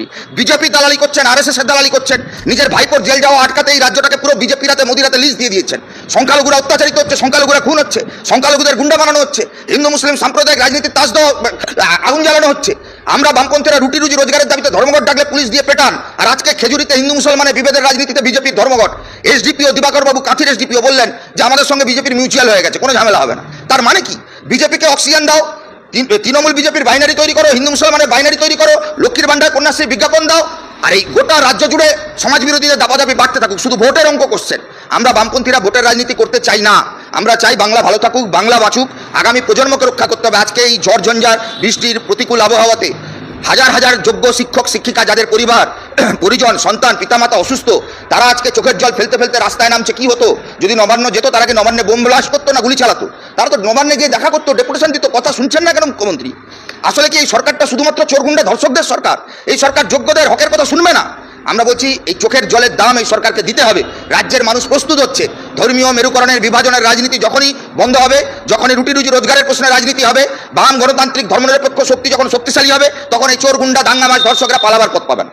মুখ্যমন্ত্রী বিজেপি দালালি করছেন, আরএসএস এর দালালি করছেন, নিজের ভাইপোর জেল যাওয়া আটকাতে এই রাজ্যটাকে পুরো বিজেপি রাতে মোদি রাতে লিস্ট দিয়ে দিয়েছেন। সংখ্যালঘুরা অত্যাচারিত হচ্ছে, সংখ্যালঘুরা খুন হচ্ছে, সংখ্যালঘুদের গুন্ডা বানানো হচ্ছে, হিন্দু মুসলিম সাম্প্রদায়িক রাজনীতির তাজ দেওয়া আগুন জ্বালানো হচ্ছে। আমরা বামপন্থীরা রুটি রুজি রোজগারের দাবিতে ধর্মঘট ডাকলে পুলিশ দিয়ে পেটান, আর আজকে খেজুরিতে হিন্দু মুসলমানের বিভেদের রাজনীতিতে বিজেপির ধর্মঘট। এসডিপিও দিবাকর বাবু কাঁথির এসডিপিও বললেন যে আমাদের সঙ্গে বিজেপির মিউচুয়াল হয়ে গেছে, কোনো ঝামেলা হবে না। তার মানে কি? বিজেপিকে অক্সিজেন দাও, তৃণমূল বিজেপির বাইনারি তৈরি করো, হিন্দু মুসলমানের বাইনারি তৈরি করো, লক্ষ্মীর ভান্ডার কন্যাশ্রী বিজ্ঞাপন দাও, আর এই গোটা রাজ্য জুড়ে সমাজ বিরোধীদের দাপাদাপি বাড়তে থাকুক, শুধু ভোটের অঙ্ক করছেন। আমরা বামপন্থীরা ভোটের রাজনীতি করতে চাই না। আমরা চাই বাংলা ভালো থাকুক, বাংলা বাঁচুক, আগামী প্রজন্মকে রক্ষা করতে হবে। আজকে এই ঝড় ঝঞ্ঝার বৃষ্টির প্রতিকূল আবহাওয়াতে হাজার হাজার যোগ্য শিক্ষক শিক্ষিকা যাদের পরিবার পরিজন সন্তান পিতামাতা অসুস্থ, তারা আজকে চোখের জল ফেলতে ফেলতে রাস্তায় নামছে। কি হতো যদি নবান্ন যেত? তারা কি নবান্নে বোম ব্লাস্ট করতো না গুলি চালাতো? তারা তো নবান্নে গিয়ে দেখা করতো, ডেপুটেশন দিত। কথা শুনছেন না কেন মুখ্যমন্ত্রী? আসলে কি এই সরকারটা শুধুমাত্র চোরগুন্ডা ধর্ষকদের সরকার? এই সরকার যোগ্যদের হকের কথা শুনবে না? আমরা বলছি এই চোখের জলের দাম এই সরকারকে দিতে হবে। রাজ্যের মানুষ প্রস্তুত হচ্ছে। ধর্মীয় মেরুকরণের বিভাজনের রাজনীতি যখনই বন্ধ হবে, যখনই রুটি রুজি রোজগারের প্রশ্নে রাজনীতি হবে, বাম গণতান্ত্রিক ধর্মনিরপেক্ষ শক্তি যখন শক্তিশালী হবে, তখন এই চোর গুন্ডা দাঙ্গাবাজ ধর্ষকরা পালাবার পথ পাবেন।